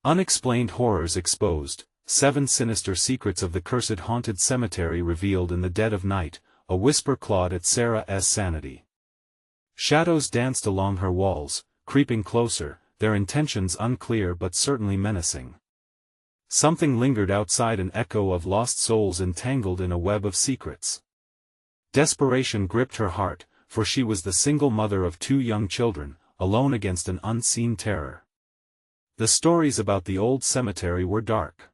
Unexplained horrors exposed, 7 sinister secrets of the cursed haunted cemetery revealed in the dead of night, a whisper clawed at Sarah's sanity. Shadows danced along her walls, creeping closer, their intentions unclear but certainly menacing. Something lingered outside, an echo of lost souls entangled in a web of secrets. Desperation gripped her heart, for she was the single mother of 2 young children, alone against an unseen terror. The stories about the old cemetery were dark.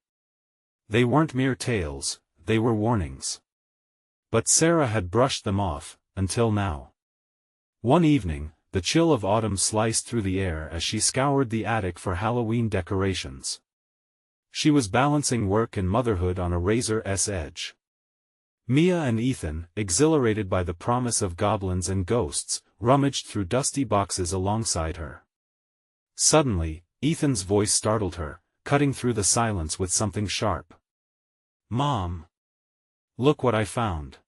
They weren't mere tales, they were warnings. But Sarah had brushed them off, until now. One evening, the chill of autumn sliced through the air as she scoured the attic for Halloween decorations. She was balancing work and motherhood on a razor's edge. Mia and Ethan, exhilarated by the promise of goblins and ghosts, rummaged through dusty boxes alongside her. Suddenly, Ethan's voice startled her, cutting through the silence with something sharp. "Mom! Look what I found."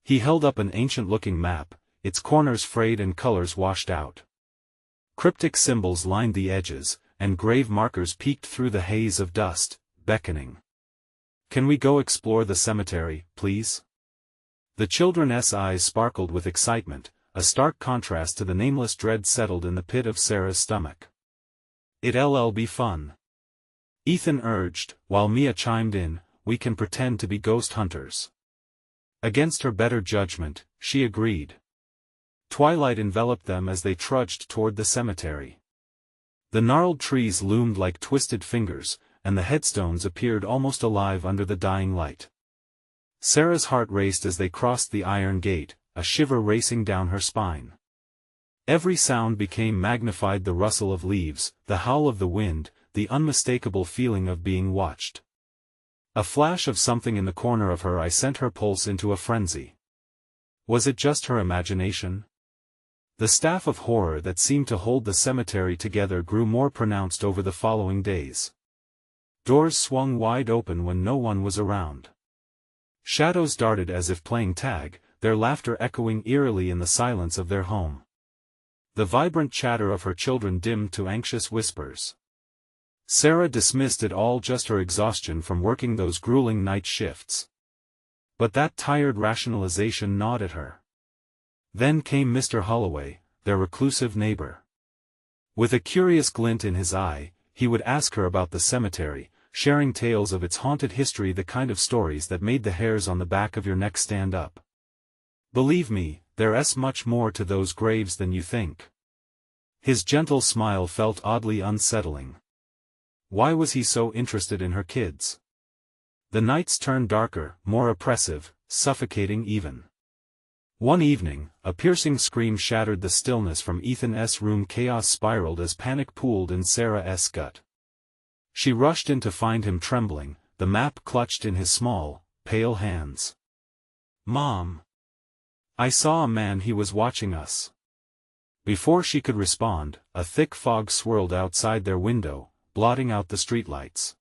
He held up an ancient-looking map, its corners frayed and colors washed out. Cryptic symbols lined the edges, and grave markers peeked through the haze of dust, beckoning. "Can we go explore the cemetery, please?" The children's eyes sparkled with excitement, a stark contrast to the nameless dread settled in the pit of Sarah's stomach. "It'll be fun," Ethan urged, while Mia chimed in, "We can pretend to be ghost hunters." Against her better judgment, she agreed. Twilight enveloped them as they trudged toward the cemetery. The gnarled trees loomed like twisted fingers, and the headstones appeared almost alive under the dying light. Sarah's heart raced as they crossed the iron gate, a shiver racing down her spine. Every sound became magnified: the rustle of leaves, the howl of the wind, the unmistakable feeling of being watched. A flash of something in the corner of her eye sent her pulse into a frenzy. Was it just her imagination? The staff of horror that seemed to hold the cemetery together grew more pronounced over the following days. Doors swung wide open when no one was around. Shadows darted as if playing tag, their laughter echoing eerily in the silence of their home. The vibrant chatter of her children dimmed to anxious whispers. Sarah dismissed it all, just her exhaustion from working those grueling night shifts. But that tired rationalization gnawed at her. Then came Mr. Holloway, their reclusive neighbor. With a curious glint in his eye, he would ask her about the cemetery, sharing tales of its haunted history, the kind of stories that made the hairs on the back of your neck stand up. "Believe me, there's much more to those graves than you think." His gentle smile felt oddly unsettling. Why was he so interested in her kids? The nights turned darker, more oppressive, suffocating even. One evening, a piercing scream shattered the stillness from Ethan's room. Chaos spiraled as panic pooled in Sarah's gut. She rushed in to find him trembling, the map clutched in his small, pale hands. "Mom! I saw a man, he was watching us." Before she could respond, a thick fog swirled outside their window, blotting out the streetlights.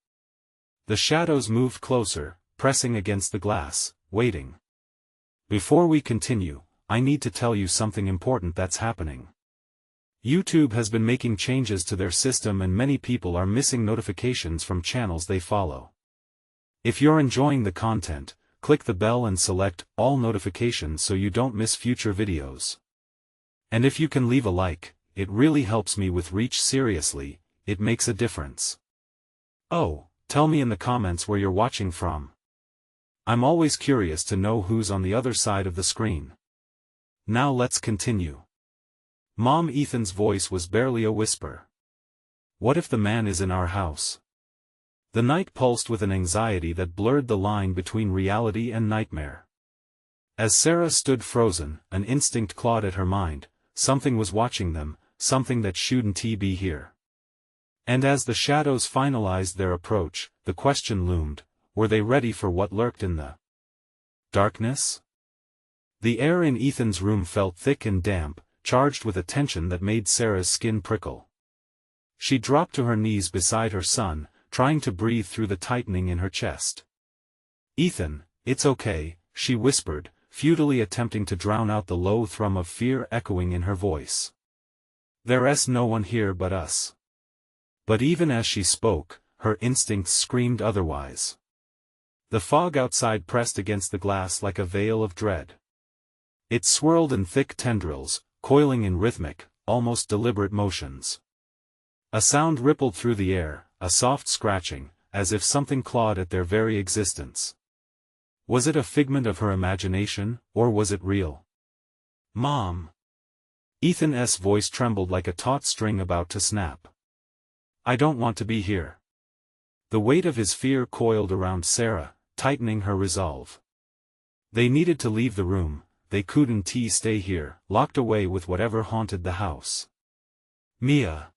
The shadows moved closer, pressing against the glass, waiting. "Before we continue, I need to tell you something important that's happening. YouTube has been making changes to their system and many people are missing notifications from channels they follow. If you're enjoying the content, click the bell and select all notifications so you don't miss future videos. And if you can leave a like, it really helps me with reach. Seriously, it makes a difference. Oh, tell me in the comments where you're watching from. I'm always curious to know who's on the other side of the screen. Now let's continue. Mom, Ethan's voice was barely a whisper. What if the man is in our house? The night pulsed with an anxiety that blurred the line between reality and nightmare. As Sarah stood frozen, an instinct clawed at her mind. Something was watching them, something that shouldn't be here. And as the shadows finalized their approach, the question loomed, were they ready for what lurked in the darkness? The air in Ethan's room felt thick and damp, charged with a tension that made Sarah's skin prickle. She dropped to her knees beside her son, trying to breathe through the tightening in her chest. "Ethan, it's okay," she whispered, futilely attempting to drown out the low thrum of fear echoing in her voice. "There's no one here but us." But even as she spoke, her instincts screamed otherwise. The fog outside pressed against the glass like a veil of dread. It swirled in thick tendrils, coiling in rhythmic, almost deliberate motions. A sound rippled through the air, a soft scratching, as if something clawed at their very existence. Was it a figment of her imagination, or was it real? "Mom!" Ethan's voice trembled like a taut string about to snap. "I don't want to be here." The weight of his fear coiled around Sarah, tightening her resolve. They needed to leave the room, they couldn't stay here, locked away with whatever haunted the house. "Mia!"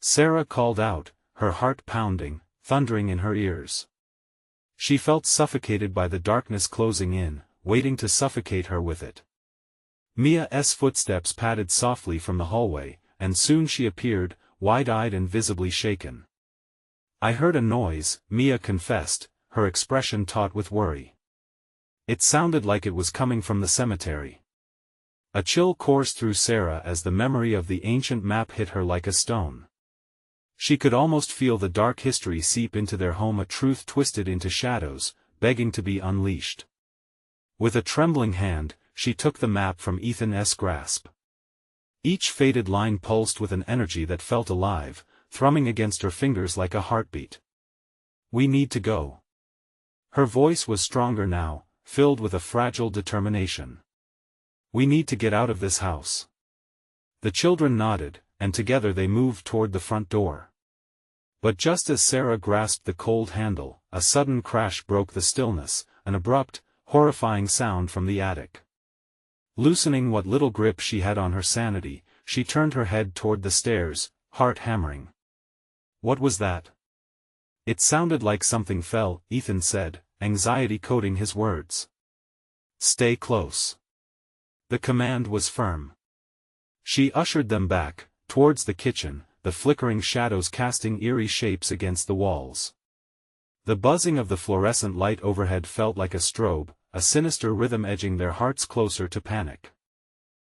Sarah called out, her heart pounding, thundering in her ears. She felt suffocated by the darkness closing in, waiting to suffocate her with it. Mia's footsteps padded softly from the hallway, and soon she appeared, wide-eyed and visibly shaken. "I heard a noise," Mia confessed, her expression taut with worry. It sounded like it was coming from the cemetery. A chill coursed through Sarah as the memory of the ancient map hit her like a stone. She could almost feel the dark history seep into their home, a truth twisted into shadows, begging to be unleashed. With a trembling hand, she took the map from Ethan's grasp. Each faded line pulsed with an energy that felt alive, thrumming against her fingers like a heartbeat. "We need to go." Her voice was stronger now, filled with a fragile determination. "We need to get out of this house." The children nodded, and together they moved toward the front door. But just as Sarah grasped the cold handle, a sudden crash broke the stillness, an abrupt, horrifying sound from the attic. Loosening what little grip she had on her sanity, she turned her head toward the stairs, heart hammering. "What was that?" "It sounded like something fell," Ethan said, anxiety coating his words. "Stay close." The command was firm. She ushered them back, towards the kitchen, the flickering shadows casting eerie shapes against the walls. The buzzing of the fluorescent light overhead felt like a strobe, a sinister rhythm edging their hearts closer to panic.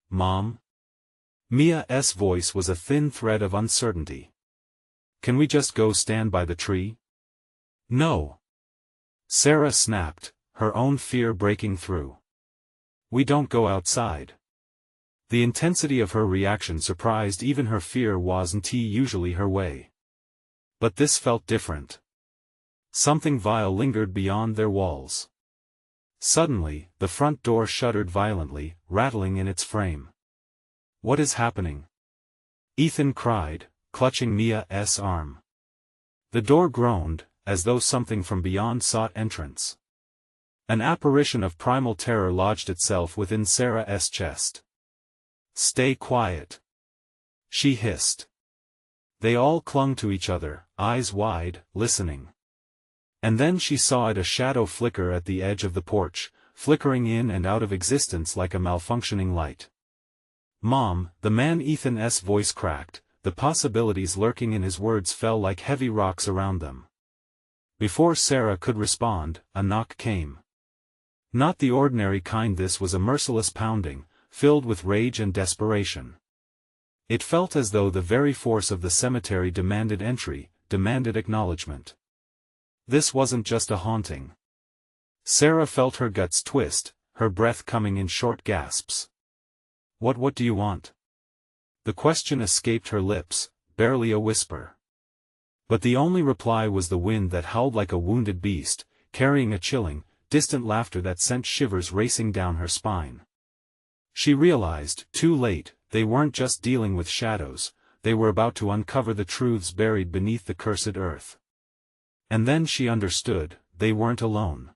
"Mom?" Mia's voice was a thin thread of uncertainty. "Can we just go stand by the tree?" "No." Sarah snapped, her own fear breaking through. "We don't go outside." The intensity of her reaction surprised even her. Fear wasn't usually her way. But this felt different. Something vile lingered beyond their walls. Suddenly, the front door shuddered violently, rattling in its frame. "What is happening?" Ethan cried, clutching Mia's arm. The door groaned, as though something from beyond sought entrance. An apparition of primal terror lodged itself within Sarah's chest. "Stay quiet," she hissed. They all clung to each other, eyes wide, listening. And then she saw it, a shadow flicker at the edge of the porch, flickering in and out of existence like a malfunctioning light. "Mom," the man. Ethan's voice cracked, the possibilities lurking in his words fell like heavy rocks around them. Before Sarah could respond, a knock came. Not the ordinary kind. This was a merciless pounding, filled with rage and desperation. It felt as though the very force of the cemetery demanded entry, demanded acknowledgement. This wasn't just a haunting. Sarah felt her guts twist, her breath coming in short gasps. What do you want?" The question escaped her lips, barely a whisper. But the only reply was the wind that howled like a wounded beast, carrying a chilling, distant laughter that sent shivers racing down her spine. She realized, too late, they weren't just dealing with shadows, they were about to uncover the truths buried beneath the cursed earth. And then she understood, they weren't alone.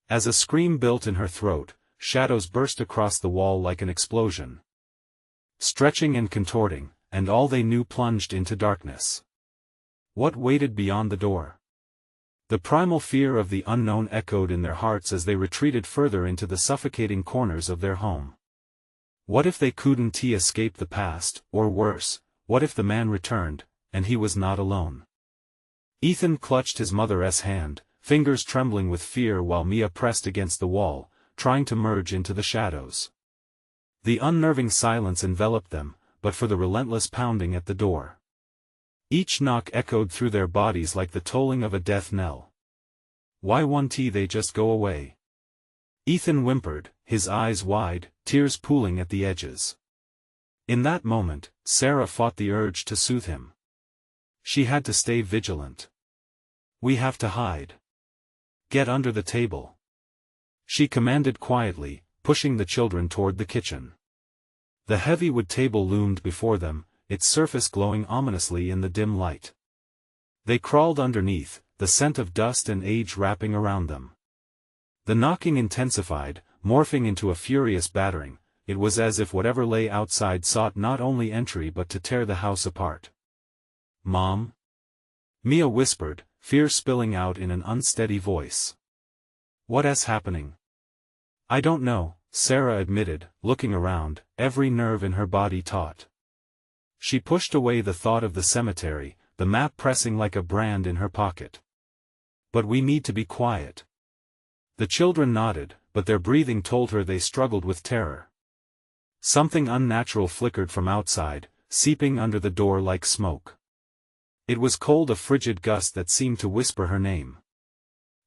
As a scream built in her throat, shadows burst across the wall like an explosion. Stretching and contorting, and all they knew plunged into darkness. What waited beyond the door? The primal fear of the unknown echoed in their hearts as they retreated further into the suffocating corners of their home. What if they couldn't escape the past, or worse, what if the man returned, and he was not alone? Ethan clutched his mother's hand, fingers trembling with fear while Mia pressed against the wall, trying to merge into the shadows. The unnerving silence enveloped them, but for the relentless pounding at the door. Each knock echoed through their bodies like the tolling of a death knell. "Why won't they just go away?" Ethan whimpered, his eyes wide, tears pooling at the edges. In that moment, Sarah fought the urge to soothe him. She had to stay vigilant. "We have to hide. Get under the table," she commanded quietly, pushing the children toward the kitchen. The heavy wood table loomed before them, its surface glowing ominously in the dim light. They crawled underneath, the scent of dust and age wrapping around them. The knocking intensified, morphing into a furious battering. It was as if whatever lay outside sought not only entry but to tear the house apart. "Mom?" Mia whispered, fear spilling out in an unsteady voice. "What's happening?" "I don't know," Sarah admitted, looking around, every nerve in her body taut. She pushed away the thought of the cemetery, the map pressing like a brand in her pocket. "But we need to be quiet." The children nodded, but their breathing told her they struggled with terror. Something unnatural flickered from outside, seeping under the door like smoke. It was cold, a frigid gust that seemed to whisper her name.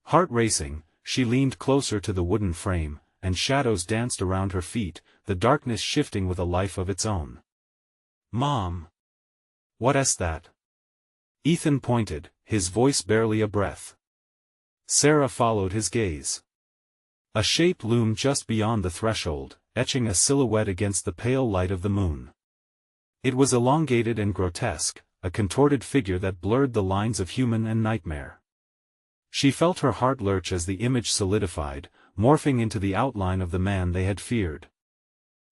Heart racing, she leaned closer to the wooden frame, and shadows danced around her feet, the darkness shifting with a life of its own. "Mom! What's that?" Ethan pointed, his voice barely a breath. Sarah followed his gaze. A shape loomed just beyond the threshold, etching a silhouette against the pale light of the moon. It was elongated and grotesque, a contorted figure that blurred the lines of human and nightmare. She felt her heart lurch as the image solidified, morphing into the outline of the man they had feared.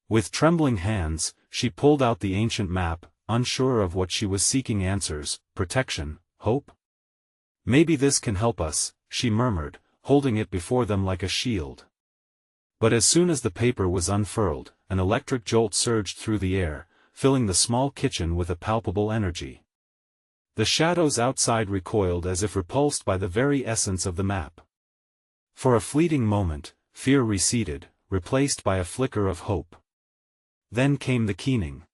With trembling hands, she pulled out the ancient map, unsure of what she was seeking: answers, protection, hope? "Maybe this can help us," she murmured, holding it before them like a shield. But as soon as the paper was unfurled, an electric jolt surged through the air, filling the small kitchen with a palpable energy. The shadows outside recoiled as if repulsed by the very essence of the map. For a fleeting moment, fear receded, replaced by a flicker of hope. Then came the keening.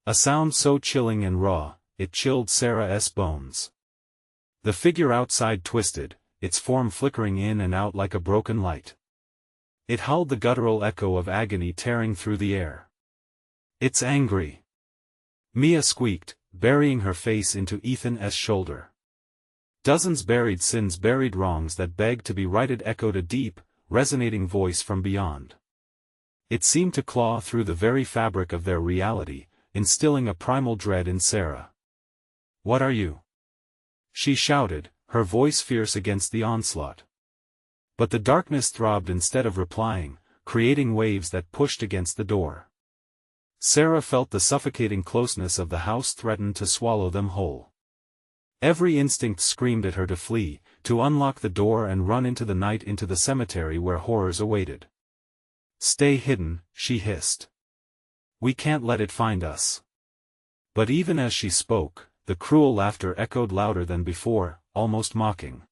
A sound so chilling and raw, it chilled Sarah's bones. The figure outside twisted, its form flickering in and out like a broken light. It howled, the guttural echo of agony tearing through the air. "It's angry," Mia squeaked, burying her face into Ethan's shoulder. Dozens buried sins, buried wrongs that begged to be righted, echoed a deep, resonating voice from beyond. It seemed to claw through the very fabric of their reality, instilling a primal dread in Sarah. "What are you?" she shouted, her voice fierce against the onslaught. But the darkness throbbed instead of replying, creating waves that pushed against the door. Sarah felt the suffocating closeness of the house threaten to swallow them whole. Every instinct screamed at her to flee, to unlock the door and run into the night, into the cemetery where horrors awaited. "Stay hidden," she hissed. "We can't let it find us." But even as she spoke, the cruel laughter echoed louder than before, almost mocking.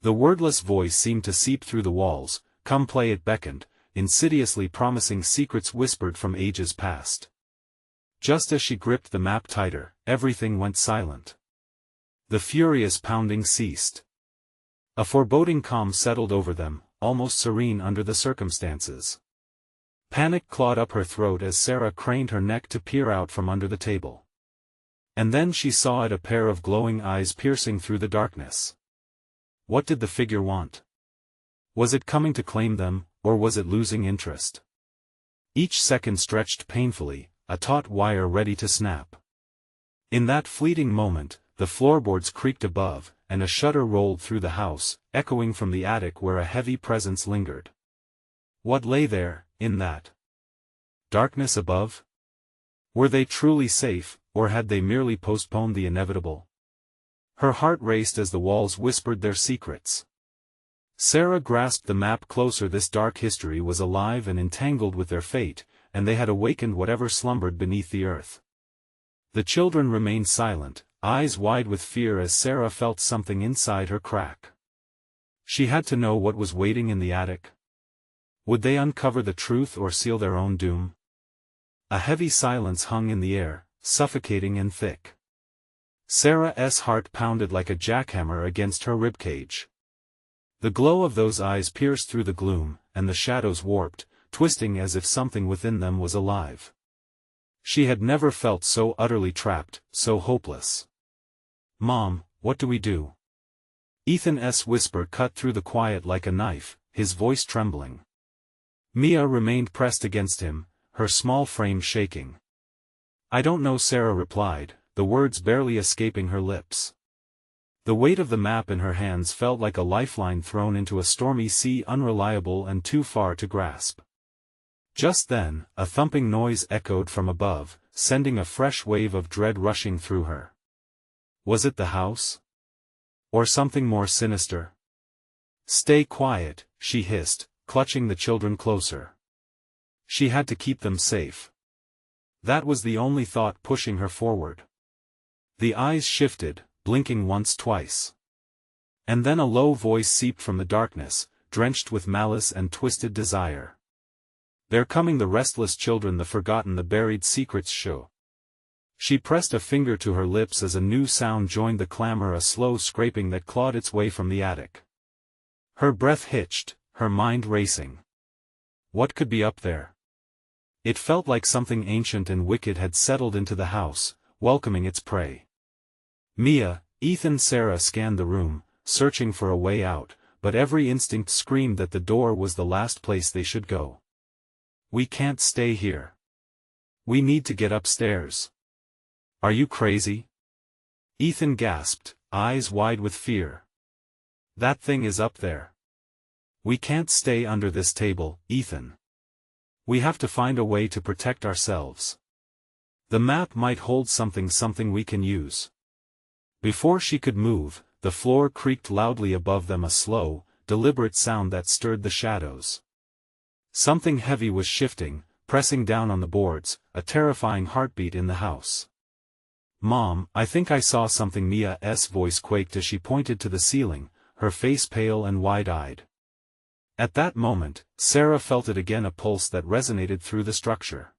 The wordless voice seemed to seep through the walls. "Come play," it beckoned, insidiously promising secrets whispered from ages past. Just as she gripped the map tighter, everything went silent. The furious pounding ceased. A foreboding calm settled over them, almost serene under the circumstances. Panic clawed up her throat as Sarah craned her neck to peer out from under the table. And then she saw it, a pair of glowing eyes piercing through the darkness. What did the figure want? Was it coming to claim them, or was it losing interest? Each second stretched painfully, a taut wire ready to snap. In that fleeting moment, the floorboards creaked above, and a shudder rolled through the house, echoing from the attic where a heavy presence lingered. What lay there, in that darkness above? Were they truly safe, or had they merely postponed the inevitable? Her heart raced as the walls whispered their secrets. Sarah grasped the map closer. This dark history was alive and entangled with their fate, and they had awakened whatever slumbered beneath the earth. The children remained silent, eyes wide with fear as Sarah felt something inside her crack. She had to know what was waiting in the attic. Would they uncover the truth or seal their own doom? A heavy silence hung in the air, suffocating and thick. Sarah's heart pounded like a jackhammer against her ribcage. The glow of those eyes pierced through the gloom, and the shadows warped, twisting as if something within them was alive. She had never felt so utterly trapped, so hopeless. "Mom, what do we do?" Ethan's whisper cut through the quiet like a knife, his voice trembling. Mia remained pressed against him, her small frame shaking. "I don't know," Sarah replied, the words barely escaping her lips. The weight of the map in her hands felt like a lifeline thrown into a stormy sea, unreliable and too far to grasp. Just then, a thumping noise echoed from above, sending a fresh wave of dread rushing through her. Was it the house? Or something more sinister? "Stay quiet," she hissed, clutching the children closer. She had to keep them safe. That was the only thought pushing her forward. The eyes shifted, blinking once twice. And then a low voice seeped from the darkness, drenched with malice and twisted desire. "They're coming, the restless children, the forgotten, the buried secrets show." She pressed a finger to her lips as a new sound joined the clamor, a slow scraping that clawed its way from the attic. Her breath hitched, her mind racing. What could be up there? It felt like something ancient and wicked had settled into the house, welcoming its prey. Mia, Ethan, Sarah scanned the room, searching for a way out, but every instinct screamed that the door was the last place they should go. "We can't stay here. We need to get upstairs." "Are you crazy?" Ethan gasped, eyes wide with fear. "That thing is up there. We can't stay under this table, Ethan. We have to find a way to protect ourselves. The map might hold something we can use." Before she could move, the floor creaked loudly above them, a slow, deliberate sound that stirred the shadows. Something heavy was shifting, pressing down on the boards, a terrifying heartbeat in the house. "Mom, I think I saw something." Mia's voice quaked as she pointed to the ceiling, her face pale and wide-eyed. At that moment, Sarah felt it again, a pulse that resonated through the structure.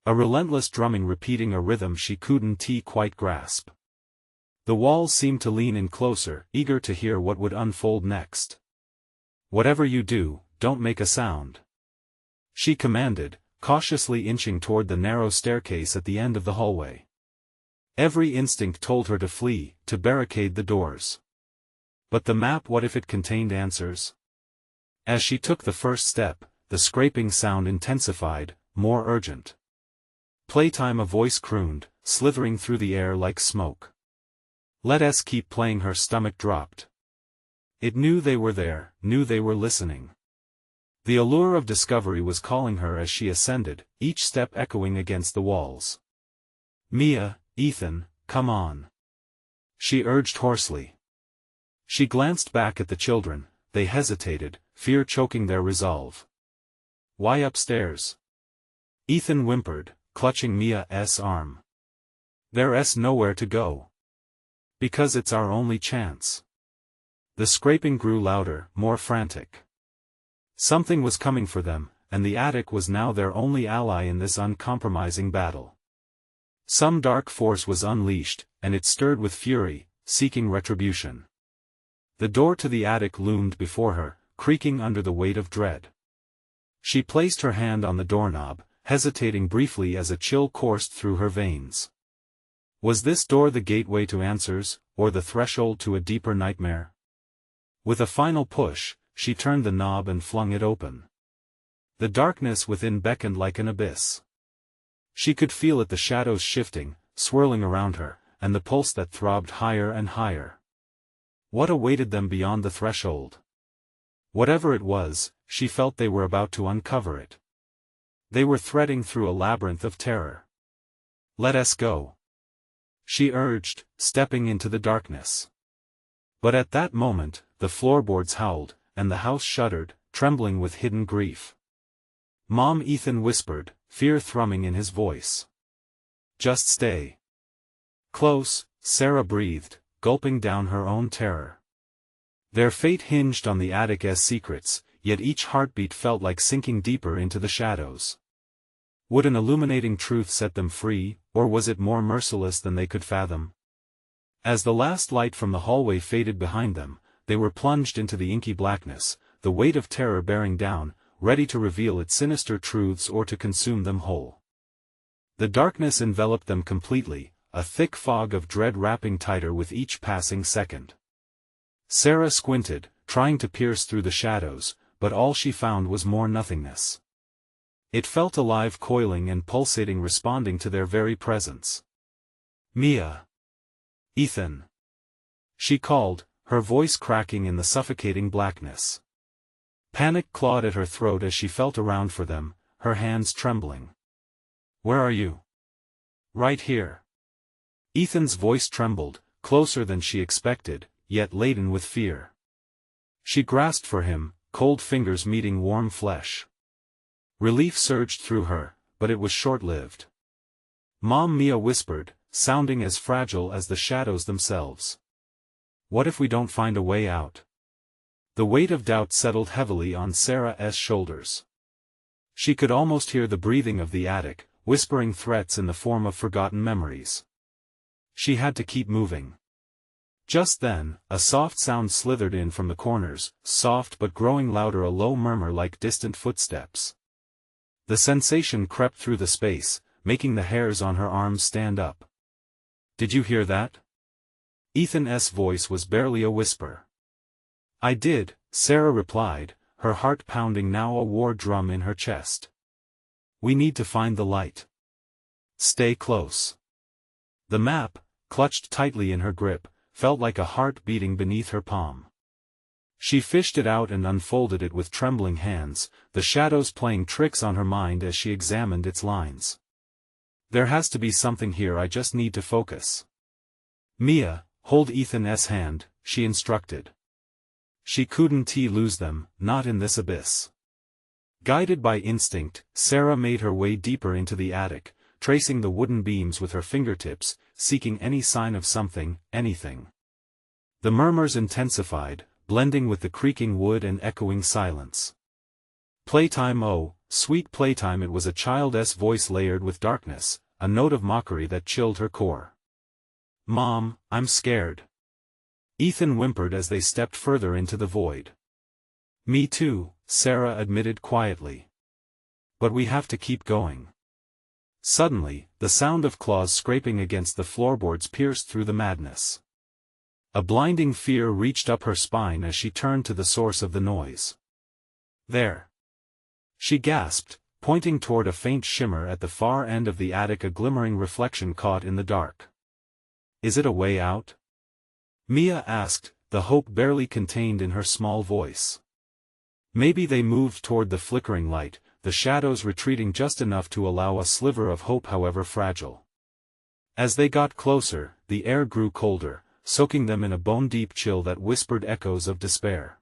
A relentless drumming repeating a rhythm she couldn't quite grasp. The walls seemed to lean in closer, eager to hear what would unfold next. "Whatever you do, don't make a sound," she commanded, cautiously inching toward the narrow staircase at the end of the hallway. Every instinct told her to flee, to barricade the doors. But the map, what if it contained answers? As she took the first step, the scraping sound intensified, more urgent. "Playtime," a voice crooned, slithering through the air like smoke. Let us keep playing. Her stomach dropped. It knew they were there, knew they were listening. The allure of discovery was calling her as she ascended, each step echoing against the walls. "Mia, Ethan, come on," she urged hoarsely. She glanced back at the children. They hesitated, fear choking their resolve. "Why upstairs?" Ethan whimpered, clutching Mia's arm. "There's nowhere to go. Because it's our only chance." The scraping grew louder, more frantic. Something was coming for them, and the attic was now their only ally in this uncompromising battle. Some dark force was unleashed, and it stirred with fury, seeking retribution. The door to the attic loomed before her, creaking under the weight of dread. She placed her hand on the doorknob, hesitating briefly as a chill coursed through her veins. Was this door the gateway to answers, or the threshold to a deeper nightmare? With a final push, she turned the knob and flung it open. The darkness within beckoned like an abyss. She could feel it, the shadows shifting, swirling around her, and the pulse that throbbed higher and higher. What awaited them beyond the threshold? Whatever it was, she felt they were about to uncover it. They were threading through a labyrinth of terror. "Let us go," she urged, stepping into the darkness. But at that moment, the floorboards howled, and the house shuddered, trembling with hidden grief. "Mom," Ethan whispered, fear thrumming in his voice. "Just stay close," Sarah breathed, gulping down her own terror. Their fate hinged on the attic's secrets, yet each heartbeat felt like sinking deeper into the shadows. Would an illuminating truth set them free, or was it more merciless than they could fathom? As the last light from the hallway faded behind them, they were plunged into the inky blackness, the weight of terror bearing down, ready to reveal its sinister truths or to consume them whole. The darkness enveloped them completely, a thick fog of dread wrapping tighter with each passing second. Sarah squinted, trying to pierce through the shadows, but all she found was more nothingness. It felt alive, coiling and pulsating, responding to their very presence. "Mia! Ethan!" she called, her voice cracking in the suffocating blackness. Panic clawed at her throat as she felt around for them, her hands trembling. "Where are you?" "Right here." Ethan's voice trembled, closer than she expected, yet laden with fear. She grasped for him, cold fingers meeting warm flesh. Relief surged through her, but it was short-lived. "Mom," Mia whispered, sounding as fragile as the shadows themselves. "What if we don't find a way out?" The weight of doubt settled heavily on Sarah's shoulders. She could almost hear the breathing of the attic, whispering threats in the form of forgotten memories. She had to keep moving. Just then, a soft sound slithered in from the corners, soft but growing louder, a low murmur like distant footsteps. The sensation crept through the space, making the hairs on her arms stand up. "Did you hear that?" Ethan's voice was barely a whisper. "I did," Sarah replied, her heart pounding now a war drum in her chest. "We need to find the light. Stay close." The map, clutched tightly in her grip, felt like a heart beating beneath her palm. She fished it out and unfolded it with trembling hands, the shadows playing tricks on her mind as she examined its lines. "There has to be something here, I just need to focus." "Mia, hold Ethan's hand," she instructed. She couldn't lose them, not in this abyss. Guided by instinct, Sarah made her way deeper into the attic, tracing the wooden beams with her fingertips, seeking any sign of something, anything. The murmurs intensified, blending with the creaking wood and echoing silence. "Playtime, oh, sweet playtime," it was a child's voice layered with darkness, a note of mockery that chilled her core. "Mom, I'm scared." Ethan whimpered as they stepped further into the void. "Me too," Sarah admitted quietly. "But we have to keep going." Suddenly, the sound of claws scraping against the floorboards pierced through the madness. A blinding fear reached up her spine as she turned to the source of the noise. "There!" she gasped, pointing toward a faint shimmer at the far end of the attic, a glimmering reflection caught in the dark. "Is it a way out?" Mia asked, the hope barely contained in her small voice. Maybe they moved toward the flickering light, the shadows retreating just enough to allow a sliver of hope, however fragile. As they got closer, the air grew colder, soaking them in a bone-deep chill that whispered echoes of despair.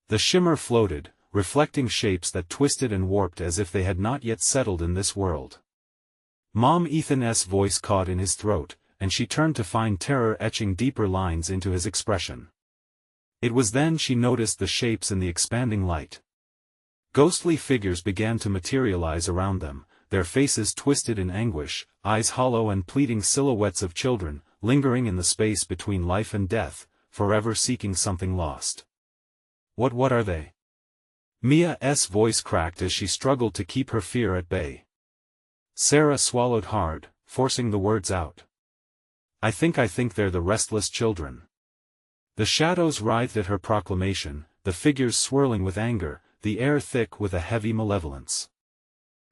The shimmer floated, reflecting shapes that twisted and warped as if they had not yet settled in this world. "Mom," Ethan's voice caught in his throat, and she turned to find terror etching deeper lines into his expression. It was then she noticed the shapes in the expanding light. Ghostly figures began to materialize around them, their faces twisted in anguish, eyes hollow and pleading, silhouettes of children, lingering in the space between life and death, forever seeking something lost. What are they?" Mia's voice cracked as she struggled to keep her fear at bay. Sarah swallowed hard, forcing the words out. I think they're the restless children." The shadows writhed at her proclamation, the figures swirling with anger, the air thick with a heavy malevolence.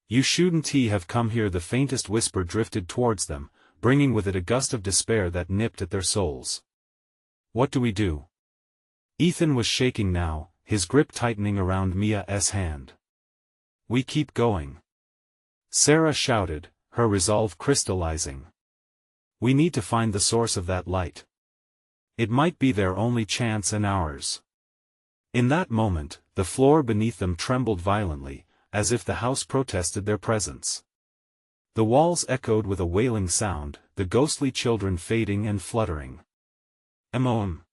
"You shouldn't have come here," the faintest whisper drifted towards them, bringing with it a gust of despair that nipped at their souls. "What do we do?" Ethan was shaking now, his grip tightening around Mia's hand. "We keep going," Sarah shouted, her resolve crystallizing. "We need to find the source of that light. It might be their only chance and ours." In that moment, the floor beneath them trembled violently, as if the house protested their presence. The walls echoed with a wailing sound, the ghostly children fading and fluttering. "Emom!"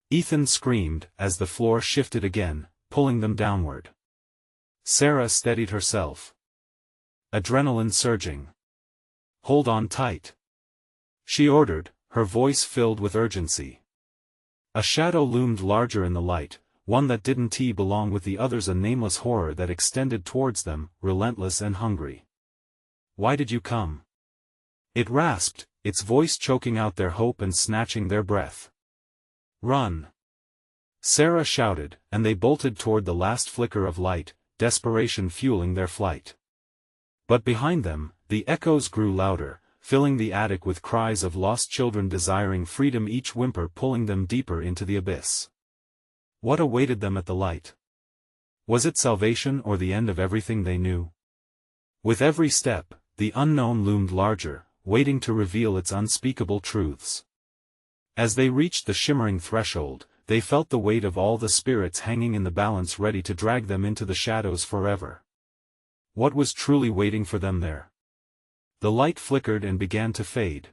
Ethan screamed, as the floor shifted again, pulling them downward. Sarah steadied herself. Adrenaline surging. "Hold on tight," she ordered, her voice filled with urgency. A shadow loomed larger in the light, one that didn't belong with the others, a nameless horror that extended towards them, relentless and hungry. "Why did you come?" it rasped, its voice choking out their hope and snatching their breath. "Run!" Sarah shouted, and they bolted toward the last flicker of light, desperation fueling their flight. But behind them, the echoes grew louder, filling the attic with cries of lost children desiring freedom, each whimper pulling them deeper into the abyss. What awaited them at the light? Was it salvation or the end of everything they knew? With every step, the unknown loomed larger, waiting to reveal its unspeakable truths. As they reached the shimmering threshold, they felt the weight of all the spirits hanging in the balance, ready to drag them into the shadows forever. What was truly waiting for them there? The light flickered and began to fade.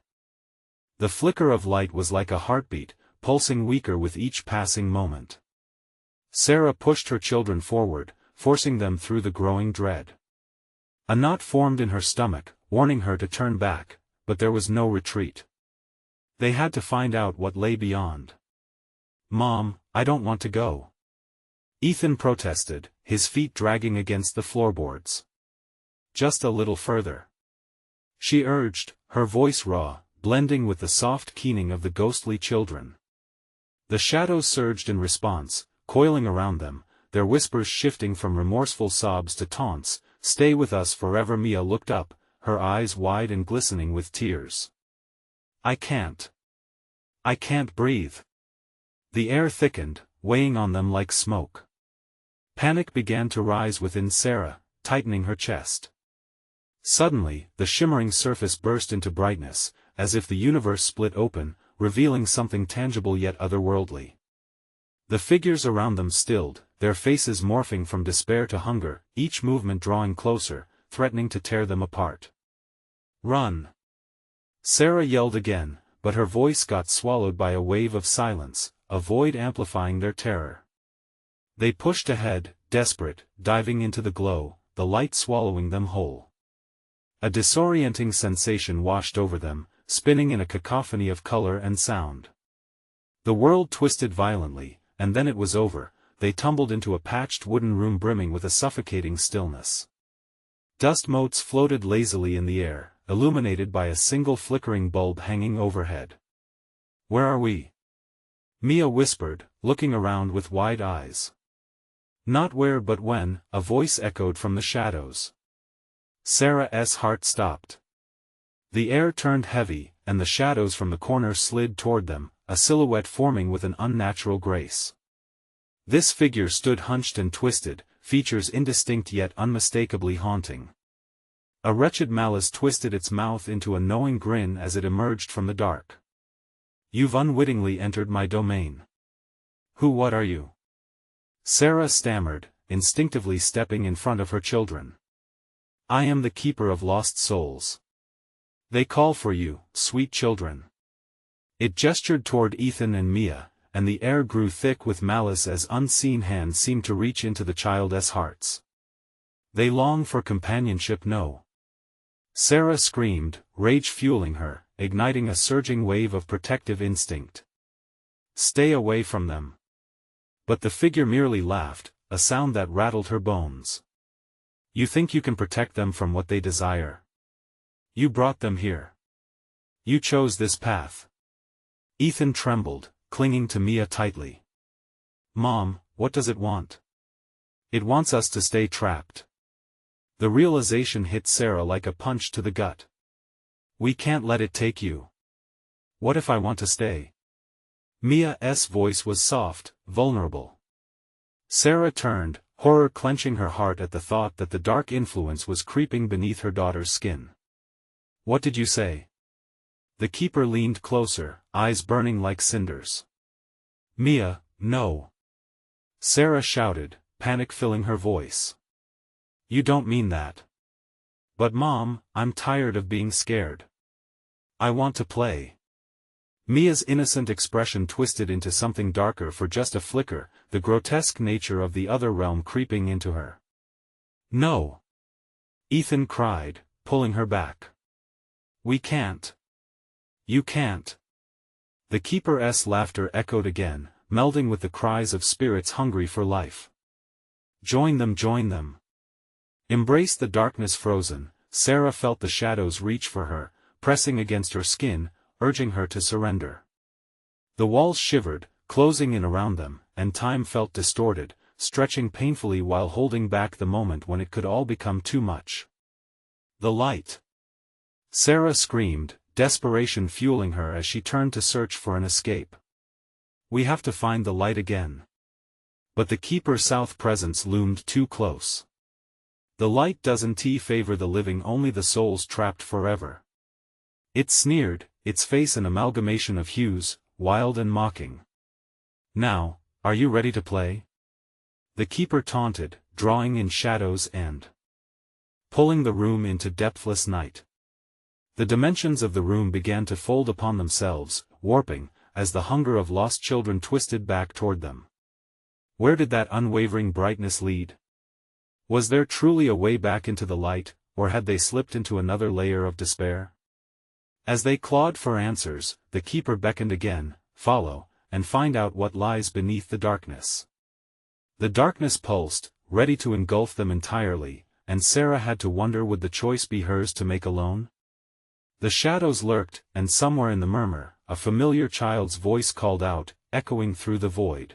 The flicker of light was like a heartbeat, pulsing weaker with each passing moment. Sarah pushed her children forward, forcing them through the growing dread. A knot formed in her stomach, warning her to turn back, but there was no retreat. They had to find out what lay beyond. "Mom, I don't want to go," Ethan protested, his feet dragging against the floorboards. "Just a little further," she urged, her voice raw, blending with the soft keening of the ghostly children. The shadows surged in response, coiling around them, their whispers shifting from remorseful sobs to taunts. "Stay with us forever." Mia looked up, her eyes wide and glistening with tears. I can't breathe." The air thickened, weighing on them like smoke. Panic began to rise within Sarah, tightening her chest. Suddenly, the shimmering surface burst into brightness, as if the universe split open, revealing something tangible yet otherworldly. The figures around them stilled, their faces morphing from despair to hunger, each movement drawing closer, threatening to tear them apart. "Run!" Sarah yelled again, but her voice got swallowed by a wave of silence, a void amplifying their terror. They pushed ahead, desperate, diving into the glow, the light swallowing them whole. A disorienting sensation washed over them, spinning in a cacophony of color and sound. The world twisted violently, and then it was over. They tumbled into a patched wooden room brimming with a suffocating stillness. Dust motes floated lazily in the air, illuminated by a single flickering bulb hanging overhead. "Where are we?" Mia whispered, looking around with wide eyes. "Not where but when," a voice echoed from the shadows. Sarah's heart stopped. The air turned heavy, and the shadows from the corner slid toward them, a silhouette forming with an unnatural grace. This figure stood hunched and twisted, features indistinct yet unmistakably haunting. A wretched malice twisted its mouth into a knowing grin as it emerged from the dark. "You've unwittingly entered my domain." What are you?" Sarah stammered, instinctively stepping in front of her children. "I am the keeper of lost souls. They call for you, sweet children." It gestured toward Ethan and Mia, and the air grew thick with malice as unseen hands seemed to reach into the child's hearts. "They long for companionship." "No!" Sarah screamed, rage fueling her, igniting a surging wave of protective instinct. "Stay away from them." But the figure merely laughed, a sound that rattled her bones. "You think you can protect them from what they desire? You brought them here. You chose this path." Ethan trembled, clinging to Mia tightly. "Mom, what does it want?" "It wants us to stay trapped." The realization hit Sarah like a punch to the gut. "We can't let it take you." "What if I want to stay?" Mia's voice was soft, vulnerable. Sarah turned, horror clenching her heart at the thought that the dark influence was creeping beneath her daughter's skin. "What did you say?" The keeper leaned closer, eyes burning like cinders. "Mia, no!" Sarah shouted, panic filling her voice. "You don't mean that." "But Mom, I'm tired of being scared. I want to play." Mia's innocent expression twisted into something darker for just a flicker, the grotesque nature of the other realm creeping into her. "No!" Ethan cried, pulling her back. "We can't. You can't." The keeper's laughter echoed again, melding with the cries of spirits hungry for life. Join them, join them. Embrace the darkness frozen. Sarah felt the shadows reach for her, pressing against her skin, urging her to surrender. The walls shivered, closing in around them, and time felt distorted, stretching painfully while holding back the moment when it could all become too much. The light! Sarah screamed, desperation fueling her as she turned to search for an escape. We have to find the light again. But the Keeper's South presence loomed too close. The light doesn't favor the living, only the souls trapped forever. It sneered, its face an amalgamation of hues, wild and mocking. Now, are you ready to play? The Keeper taunted, drawing in shadows and pulling the room into depthless night. The dimensions of the room began to fold upon themselves, warping, as the hunger of lost children twisted back toward them. Where did that unwavering brightness lead? Was there truly a way back into the light, or had they slipped into another layer of despair? As they clawed for answers, the Keeper beckoned again, follow, and find out what lies beneath the darkness. The darkness pulsed, ready to engulf them entirely, and Sarah had to wonder, would the choice be hers to make alone? The shadows lurked, and somewhere in the murmur, a familiar child's voice called out, echoing through the void.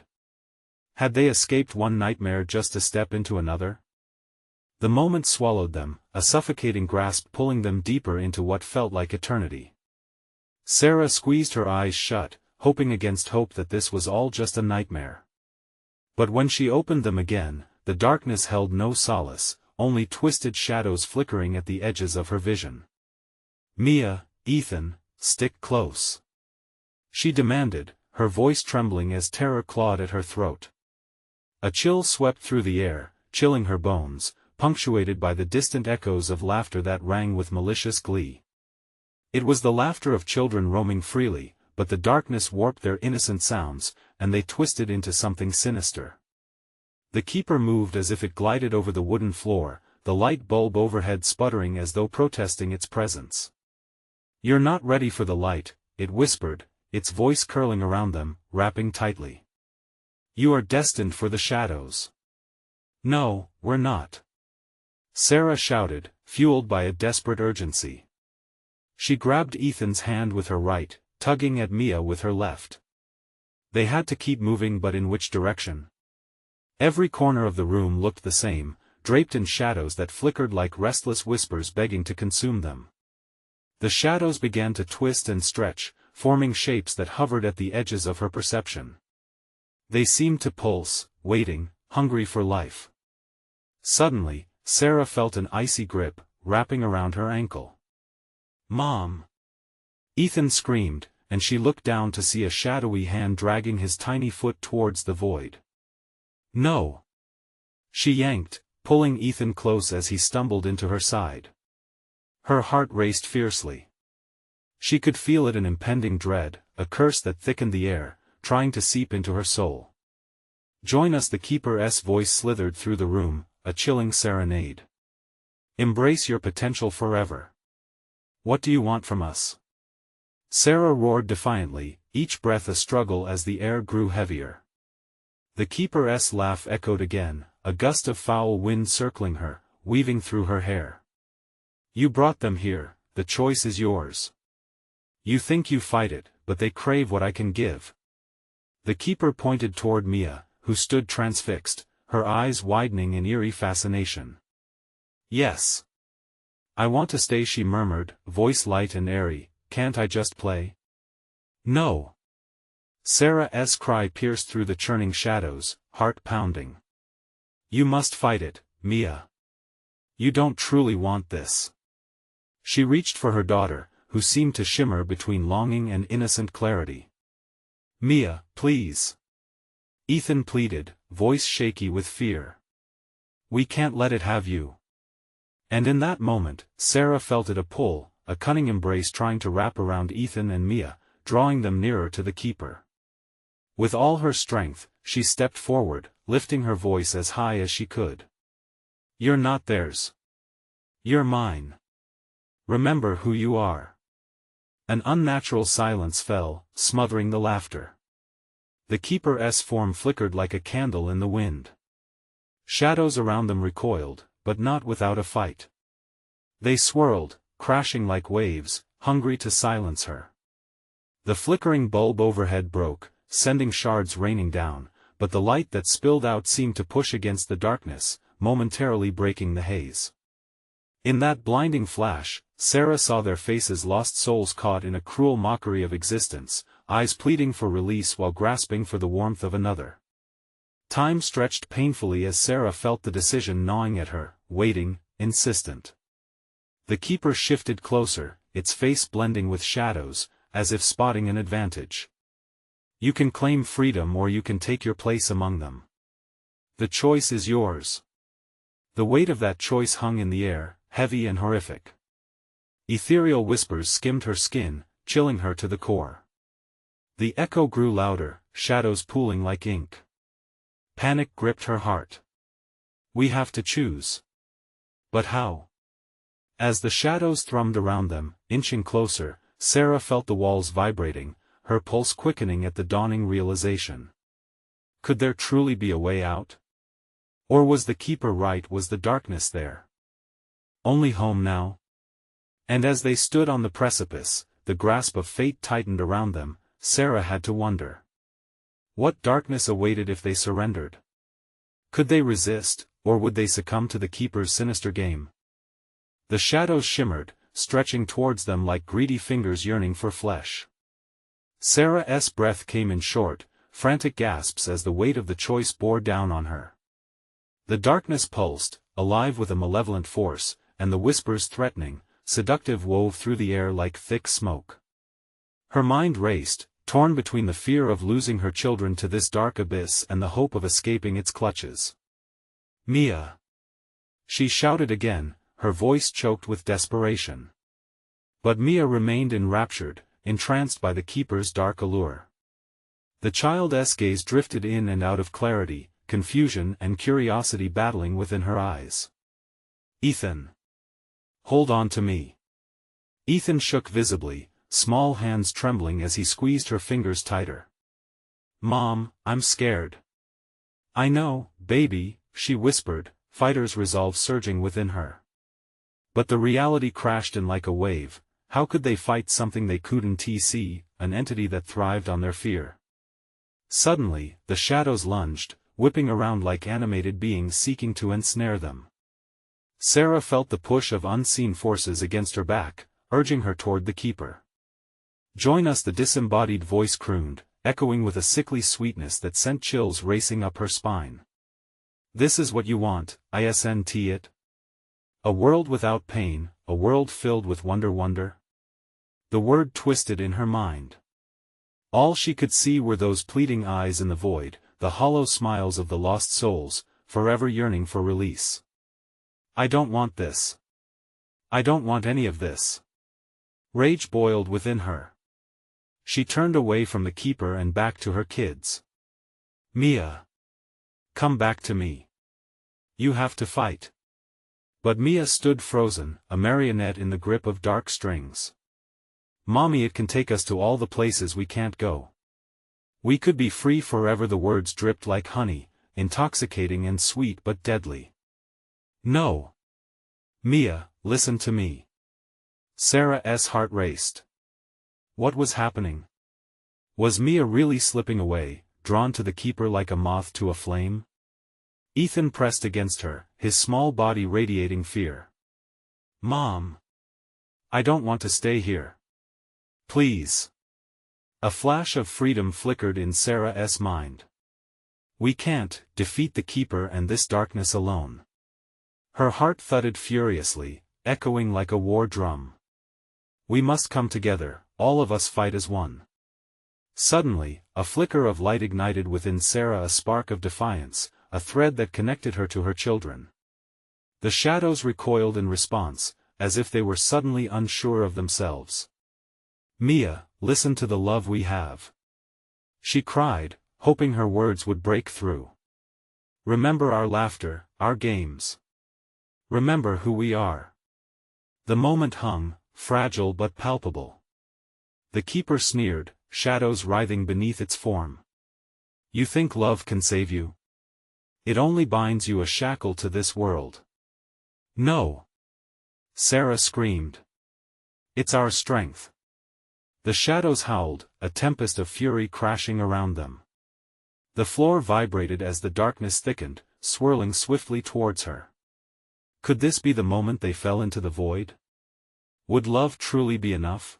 Had they escaped one nightmare just to step into another? The moment swallowed them, a suffocating grasp pulling them deeper into what felt like eternity. Sarah squeezed her eyes shut, hoping against hope that this was all just a nightmare. But when she opened them again, the darkness held no solace, only twisted shadows flickering at the edges of her vision. Mia, Ethan, stick close. She demanded, her voice trembling as terror clawed at her throat. A chill swept through the air, chilling her bones, punctuated by the distant echoes of laughter that rang with malicious glee. It was the laughter of children roaming freely, but the darkness warped their innocent sounds, and they twisted into something sinister. The Keeper moved as if it glided over the wooden floor, the light bulb overhead sputtering as though protesting its presence. "You're not ready for the light," it whispered, its voice curling around them, wrapping tightly. "You are destined for the shadows." "No, we're not," Sarah shouted, fueled by a desperate urgency. She grabbed Ethan's hand with her right, tugging at Mia with her left. They had to keep moving, but in which direction? Every corner of the room looked the same, draped in shadows that flickered like restless whispers begging to consume them. The shadows began to twist and stretch, forming shapes that hovered at the edges of her perception. They seemed to pulse, waiting, hungry for life. Suddenly, Sarah felt an icy grip, wrapping around her ankle. "Mom!" Ethan screamed, and she looked down to see a shadowy hand dragging his tiny foot towards the void. "No!" She yanked, pulling Ethan close as he stumbled into her side. Her heart raced fiercely. She could feel it, an impending dread, a curse that thickened the air, trying to seep into her soul. "Join us," the Keeper's voice slithered through the room, a chilling serenade. "Embrace your potential forever. What do you want from us?" Sarah roared defiantly, each breath a struggle as the air grew heavier. The Keeper's laugh echoed again, a gust of foul wind circling her, weaving through her hair. "You brought them here, the choice is yours. You think you fight it, but they crave what I can give." The Keeper pointed toward Mia, who stood transfixed, her eyes widening in eerie fascination. "Yes. I want to stay," she murmured, voice light and airy. "Can't I just play?" "No." Sarah's cry pierced through the churning shadows, heart pounding. "You must fight it, Mia. You don't truly want this." She reached for her daughter, who seemed to shimmer between longing and innocent clarity. "Mia, please." Ethan pleaded, voice shaky with fear. "We can't let it have you." And in that moment, Sarah felt it, a pull, a cunning embrace trying to wrap around Ethan and Mia, drawing them nearer to the Keeper. With all her strength, she stepped forward, lifting her voice as high as she could. "You're not theirs. You're mine. Remember who you are." An unnatural silence fell, smothering the laughter. The keeper's form flickered like a candle in the wind. Shadows around them recoiled, but not without a fight. They swirled, crashing like waves, hungry to silence her. The flickering bulb overhead broke, sending shards raining down, but the light that spilled out seemed to push against the darkness, momentarily breaking the haze. In that blinding flash, Sarah saw their faces, lost souls caught in a cruel mockery of existence, eyes pleading for release while grasping for the warmth of another. Time stretched painfully as Sarah felt the decision gnawing at her, waiting, insistent. The keeper shifted closer, its face blending with shadows, as if spotting an advantage. You can claim freedom or you can take your place among them. The choice is yours. The weight of that choice hung in the air, heavy and horrific. Ethereal whispers skimmed her skin, chilling her to the core. The echo grew louder, shadows pooling like ink. Panic gripped her heart. We have to choose. But how? As the shadows thrummed around them, inching closer, Sarah felt the walls vibrating, her pulse quickening at the dawning realization. Could there truly be a way out? Or was the keeper right? Was the darkness there? Only home now? And as they stood on the precipice, the grasp of fate tightened around them, Sarah had to wonder. What darkness awaited if they surrendered? Could they resist, or would they succumb to the keeper's sinister game? The shadows shimmered, stretching towards them like greedy fingers yearning for flesh. Sarah's breath came in short, frantic gasps as the weight of the choice bore down on her. The darkness pulsed, alive with a malevolent force, and the whispers threatening, seductive wove through the air like thick smoke. Her mind raced, torn between the fear of losing her children to this dark abyss and the hope of escaping its clutches. Mia! She shouted again, her voice choked with desperation. But Mia remained enraptured, entranced by the keeper's dark allure. The child's gaze drifted in and out of clarity, confusion and curiosity battling within her eyes. Ethan! Hold on to me. Ethan shook visibly, small hands trembling as he squeezed her fingers tighter. Mom, I'm scared. I know, baby, she whispered, fighter's resolve surging within her. But the reality crashed in like a wave. How could they fight something they couldn't see, an entity that thrived on their fear? Suddenly, the shadows lunged, whipping around like animated beings seeking to ensnare them. Sarah felt the push of unseen forces against her back, urging her toward the keeper. Join us, the disembodied voice crooned, echoing with a sickly sweetness that sent chills racing up her spine. This is what you want, isn't it? A world without pain, a world filled with wonder. The word twisted in her mind. All she could see were those pleading eyes in the void, the hollow smiles of the lost souls, forever yearning for release. I don't want this. I don't want any of this. Rage boiled within her. She turned away from the keeper and back to her kids. Mia! Come back to me. You have to fight. But Mia stood frozen, a marionette in the grip of dark strings. Mommy, it can take us to all the places we can't go. We could be free forever. The words dripped like honey, intoxicating and sweet but deadly. No. Mia, listen to me. Sarah's heart raced. What was happening? Was Mia really slipping away, drawn to the keeper like a moth to a flame? Ethan pressed against her, his small body radiating fear. Mom! I don't want to stay here. Please. A flash of freedom flickered in Sarah's mind. We can't defeat the keeper and this darkness alone. Her heart thudded furiously, echoing like a war drum. We must come together, all of us fight as one. Suddenly, a flicker of light ignited within Sarah, a spark of defiance, a thread that connected her to her children. The shadows recoiled in response, as if they were suddenly unsure of themselves. Mia, listen to the love we have. She cried, hoping her words would break through. Remember our laughter, our games. Remember who we are. The moment hung, fragile but palpable. The keeper sneered, shadows writhing beneath its form. You think love can save you? It only binds you a shackle to this world. No. Sarah screamed. It's our strength. The shadows howled, a tempest of fury crashing around them. The floor vibrated as the darkness thickened, swirling swiftly towards her. Could this be the moment they fell into the void? Would love truly be enough?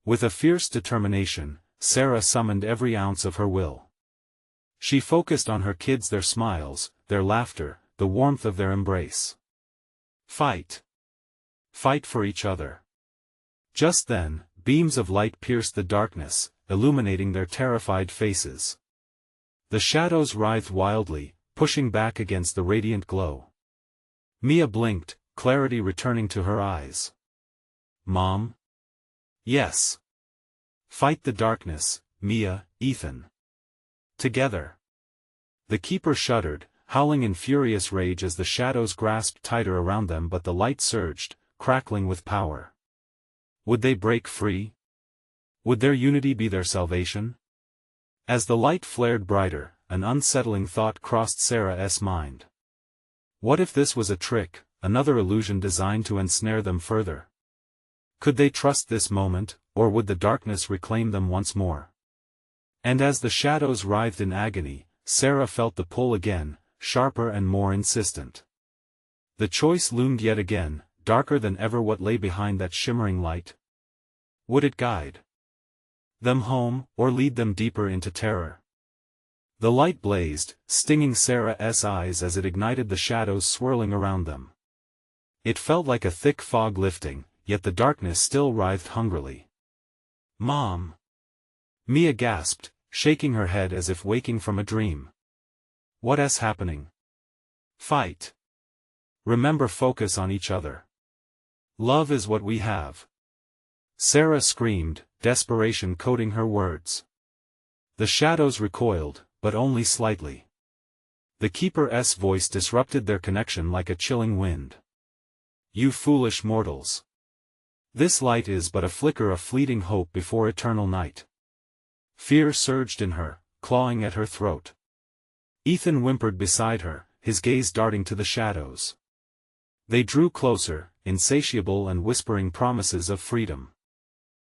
With a fierce determination, Sarah summoned every ounce of her will. She focused on her kids, their smiles, their laughter, the warmth of their embrace. Fight. Fight for each other. Just then, beams of light pierced the darkness, illuminating their terrified faces. The shadows writhed wildly, pushing back against the radiant glow. Mia blinked, clarity returning to her eyes. Mom? Yes. Fight the darkness, Mia, Ethan. Together. The keeper shuddered, howling in furious rage as the shadows grasped tighter around them, but the light surged, crackling with power. Would they break free? Would their unity be their salvation? As the light flared brighter, an unsettling thought crossed Sarah's mind. What if this was a trick, another illusion designed to ensnare them further? Could they trust this moment, or would the darkness reclaim them once more? And as the shadows writhed in agony, Sarah felt the pull again, sharper and more insistent. The choice loomed yet again, darker than ever. What lay behind that shimmering light? Would it guide them home, or lead them deeper into terror? The light blazed, stinging Sarah's eyes as it ignited the shadows swirling around them. It felt like a thick fog lifting, yet the darkness still writhed hungrily. Mom! Mia gasped, shaking her head as if waking from a dream. What's happening? Fight. Remember, focus on each other. Love is what we have. Sarah screamed, desperation coating her words. The shadows recoiled, but only slightly. The keeper's voice disrupted their connection like a chilling wind. You foolish mortals! This light is but a flicker of fleeting hope before eternal night. Fear surged in her, clawing at her throat. Ethan whimpered beside her, his gaze darting to the shadows. They drew closer, insatiable and whispering promises of freedom.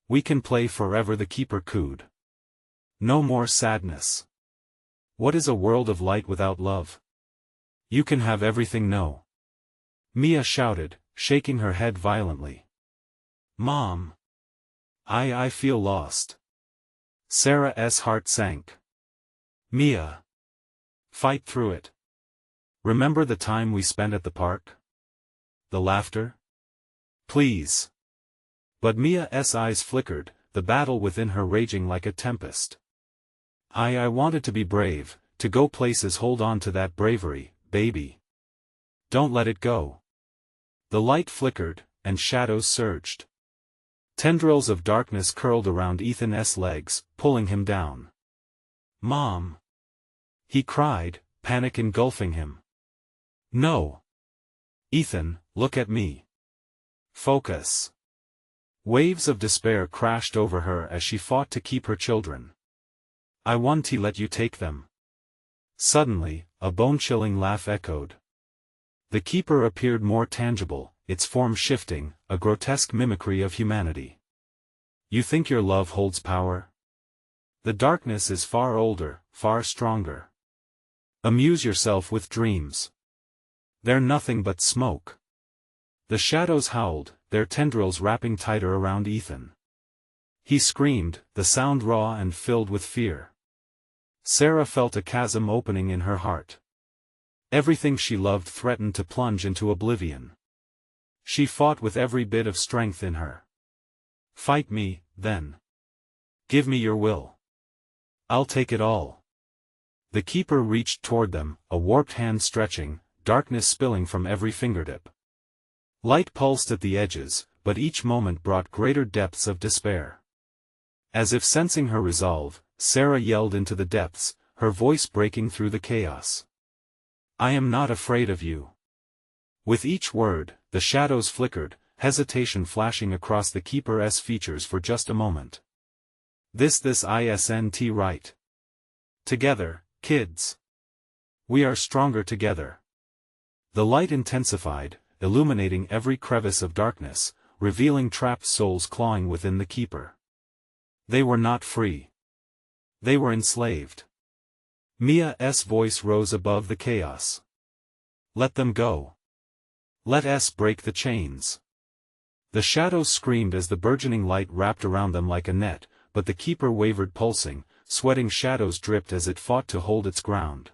We can play forever, the keeper cooed. No more sadness. What is a world of light without love? You can have everything. No. Mia shouted, shaking her head violently. Mom! I feel lost. Sarah's heart sank. Mia! Fight through it. Remember the time we spent at the park? The laughter? Please. But Mia's eyes flickered, the battle within her raging like a tempest. I wanted to be brave, to go places. Hold on to that bravery, baby. Don't let it go. The light flickered, and shadows surged. Tendrils of darkness curled around Ethan's legs, pulling him down. Mom! He cried, panic engulfing him. No! Ethan, look at me. Focus. Waves of despair crashed over her as she fought to keep her children. I won't let you take them. Suddenly, a bone-chilling laugh echoed. The keeper appeared more tangible, its form shifting, a grotesque mimicry of humanity. You think your love holds power? The darkness is far older, far stronger. Amuse yourself with dreams. They're nothing but smoke. The shadows howled, their tendrils wrapping tighter around Ethan. He screamed, the sound raw and filled with fear. Sarah felt a chasm opening in her heart. Everything she loved threatened to plunge into oblivion. She fought with every bit of strength in her. Fight me, then. Give me your will. I'll take it all. The keeper reached toward them, a warped hand stretching, darkness spilling from every fingertip. Light pulsed at the edges, but each moment brought greater depths of despair. As if sensing her resolve, Sarah yelled into the depths, her voice breaking through the chaos. I am not afraid of you. With each word, the shadows flickered, hesitation flashing across the keeper's features for just a moment. This isn't right. Together, kids. We are stronger together. The light intensified, illuminating every crevice of darkness, revealing trapped souls clawing within the keeper. They were not free. They were enslaved. Mia's voice rose above the chaos. Let them go. Let us break the chains. The shadows screamed as the burgeoning light wrapped around them like a net, but the keeper wavered, pulsing, sweating shadows dripped as it fought to hold its ground.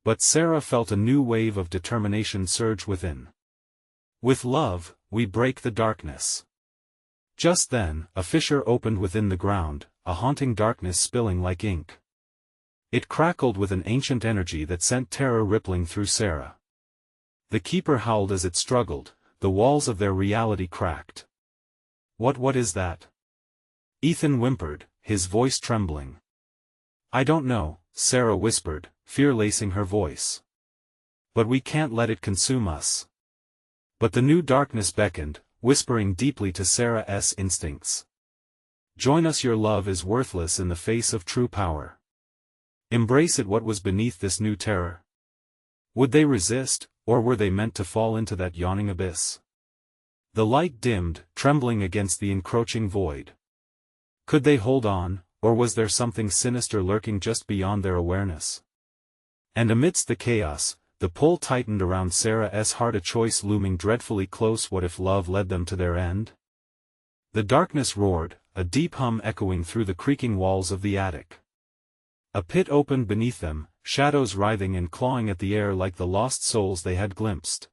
But Sarah felt a new wave of determination surge within. With love, we break the darkness. Just then, a fissure opened within the ground, a haunting darkness spilling like ink. It crackled with an ancient energy that sent terror rippling through Sarah. The keeper howled as it struggled, the walls of their reality cracked. What is that? Ethan whimpered, his voice trembling. I don't know, Sarah whispered, fear lacing her voice. But we can't let it consume us. But the new darkness beckoned, whispering deeply to Sarah's instincts. Join us, your love is worthless in the face of true power. Embrace it. What was beneath this new terror? Would they resist, or were they meant to fall into that yawning abyss? The light dimmed, trembling against the encroaching void. Could they hold on, or was there something sinister lurking just beyond their awareness? And amidst the chaos, the pull tightened around Sarah's heart, a choice looming dreadfully close. What if love led them to their end? The darkness roared, a deep hum echoing through the creaking walls of the attic. A pit opened beneath them, shadows writhing and clawing at the air like the lost souls they had glimpsed.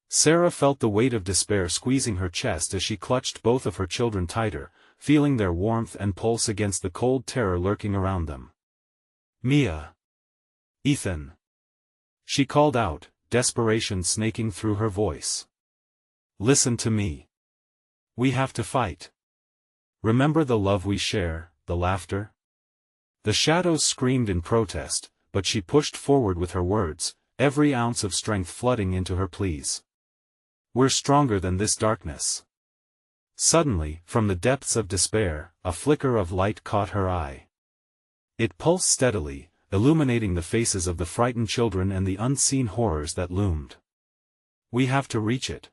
Sarah felt the weight of despair squeezing her chest as she clutched both of her children tighter, feeling their warmth and pulse against the cold terror lurking around them. Mia! Ethan! She called out, desperation snaking through her voice. Listen to me. We have to fight. Remember the love we share, the laughter? The shadows screamed in protest, but she pushed forward with her words, every ounce of strength flooding into her pleas. We're stronger than this darkness. Suddenly, from the depths of despair, a flicker of light caught her eye. It pulsed steadily, illuminating the faces of the frightened children and the unseen horrors that loomed. We have to reach it.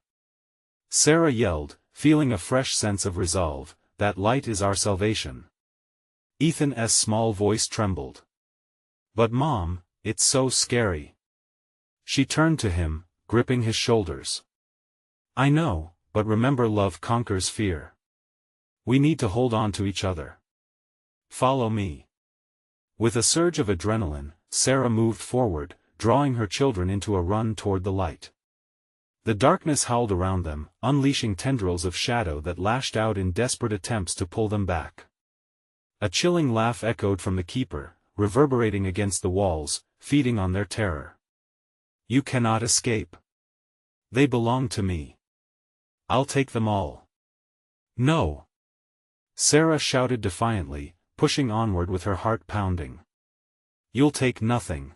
Sarah yelled, feeling a fresh sense of resolve, that light is our salvation. Ethan's small voice trembled. But Mom, it's so scary. She turned to him, gripping his shoulders. I know, but remember, love conquers fear. We need to hold on to each other. Follow me. With a surge of adrenaline, Sarah moved forward, drawing her children into a run toward the light. The darkness howled around them, unleashing tendrils of shadow that lashed out in desperate attempts to pull them back. A chilling laugh echoed from the keeper, reverberating against the walls, feeding on their terror. You cannot escape. They belong to me. I'll take them all. No! Sarah shouted defiantly, pushing onward with her heart pounding. You'll take nothing.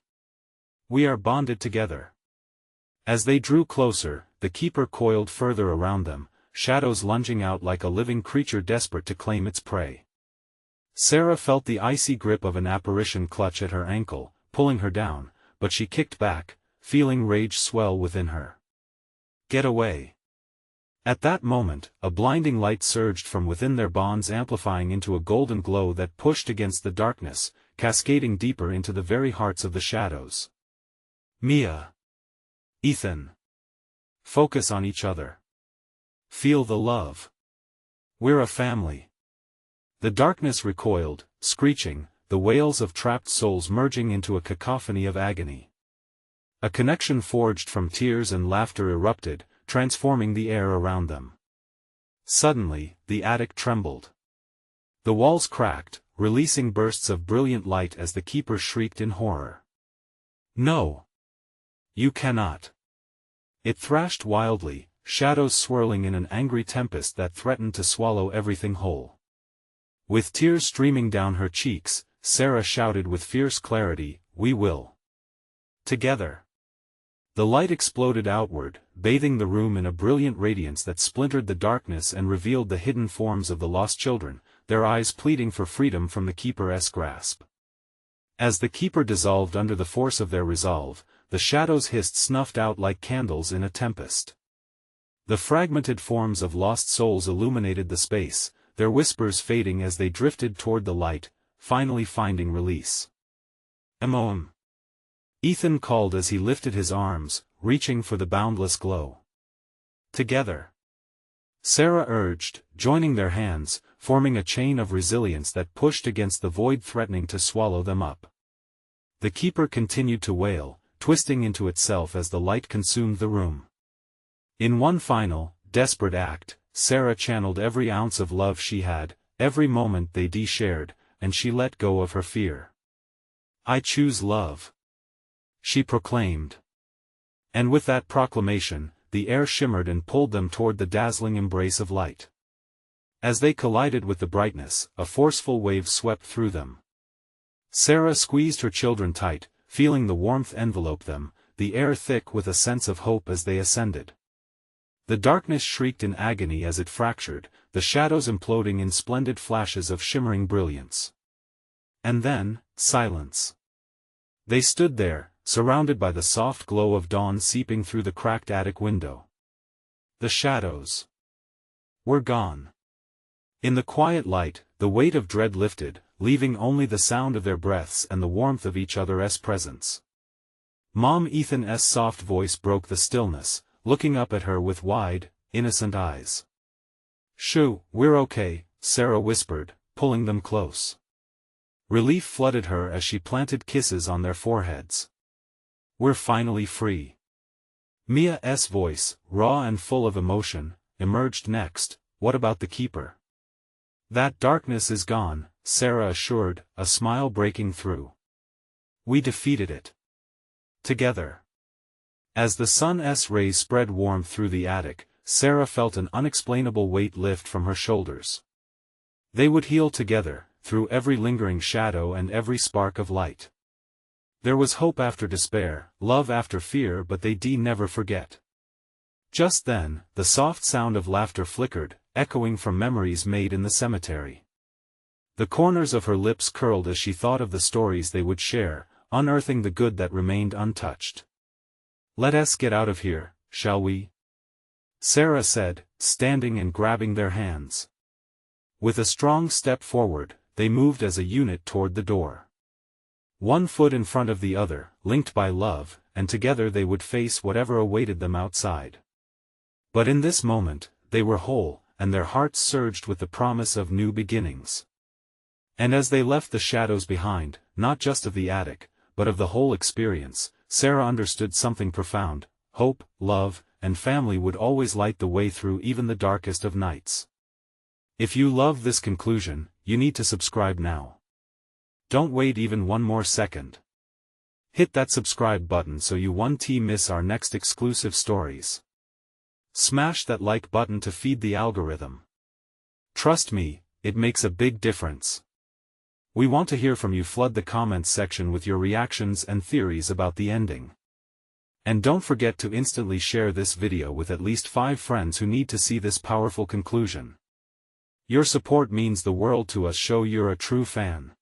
We are bonded together. As they drew closer, the keeper coiled further around them, shadows lunging out like a living creature desperate to claim its prey. Sarah felt the icy grip of an apparition clutch at her ankle, pulling her down, but she kicked back, feeling rage swell within her. Get away! At that moment, a blinding light surged from within their bonds, amplifying into a golden glow that pushed against the darkness, cascading deeper into the very hearts of the shadows. Mia! Ethan! Focus on each other. Feel the love. We're a family. The darkness recoiled, screeching, the wails of trapped souls merging into a cacophony of agony. A connection forged from tears and laughter erupted, transforming the air around them. Suddenly, the attic trembled. The walls cracked, releasing bursts of brilliant light as the keeper shrieked in horror. No! You cannot! It thrashed wildly, shadows swirling in an angry tempest that threatened to swallow everything whole. With tears streaming down her cheeks, Sarah shouted with fierce clarity, We will! Together! The light exploded outward, bathing the room in a brilliant radiance that splintered the darkness and revealed the hidden forms of the lost children, their eyes pleading for freedom from the Keeper's grasp. As the Keeper dissolved under the force of their resolve, the shadows hissed snuffed out like candles in a tempest. The fragmented forms of lost souls illuminated the space, their whispers fading as they drifted toward the light, finally finding release. "Emoem!" Ethan called as he lifted his arms, reaching for the boundless glow. "Together!" Sarah urged, joining their hands, forming a chain of resilience that pushed against the void threatening to swallow them up. The Keeper continued to wail, twisting into itself as the light consumed the room. In one final, desperate act, Sarah channeled every ounce of love she had, every moment they shared, and she let go of her fear. "I choose love," she proclaimed. And with that proclamation, the air shimmered and pulled them toward the dazzling embrace of light. As they collided with the brightness, a forceful wave swept through them. Sarah squeezed her children tight, feeling the warmth envelope them, the air thick with a sense of hope as they ascended. The darkness shrieked in agony as it fractured, the shadows imploding in splendid flashes of shimmering brilliance. And then, silence. They stood there, surrounded by the soft glow of dawn seeping through the cracked attic window. The shadows were gone. In the quiet light, the weight of dread lifted, leaving only the sound of their breaths and the warmth of each other's presence. Mom Ethan's soft voice broke the stillness, looking up at her with wide, innocent eyes. "Shoo, we're okay," Sarah whispered, pulling them close. Relief flooded her as she planted kisses on their foreheads. "We're finally free." Mia's voice, raw and full of emotion, emerged next. "What about the Keeper?" "That darkness is gone," Sarah assured, a smile breaking through. "We defeated it. Together." As the sun's rays spread warmth through the attic, Sarah felt an unexplainable weight lift from her shoulders. They would heal together, through every lingering shadow and every spark of light. There was hope after despair, love after fear, but they'd never forget. Just then, the soft sound of laughter flickered, echoing from memories made in the cemetery. The corners of her lips curled as she thought of the stories they would share, unearthing the good that remained untouched. "Let us get out of here, shall we?" Sarah said, standing and grabbing their hands. With a strong step forward, they moved as a unit toward the door. One foot in front of the other, linked by love, and together they would face whatever awaited them outside. But in this moment, they were whole, and their hearts surged with the promise of new beginnings. And as they left the shadows behind, not just of the attic, but of the whole experience, Sarah understood something profound: hope, love, and family would always light the way through even the darkest of nights. If you love this conclusion, you need to subscribe now. Don't wait even one more second. Hit that subscribe button so you won't miss our next exclusive stories. Smash that like button to feed the algorithm. Trust me, it makes a big difference. We want to hear from you. Flood the comments section with your reactions and theories about the ending. And don't forget to instantly share this video with at least 5 friends who need to see this powerful conclusion. Your support means the world to us. Show you're a true fan.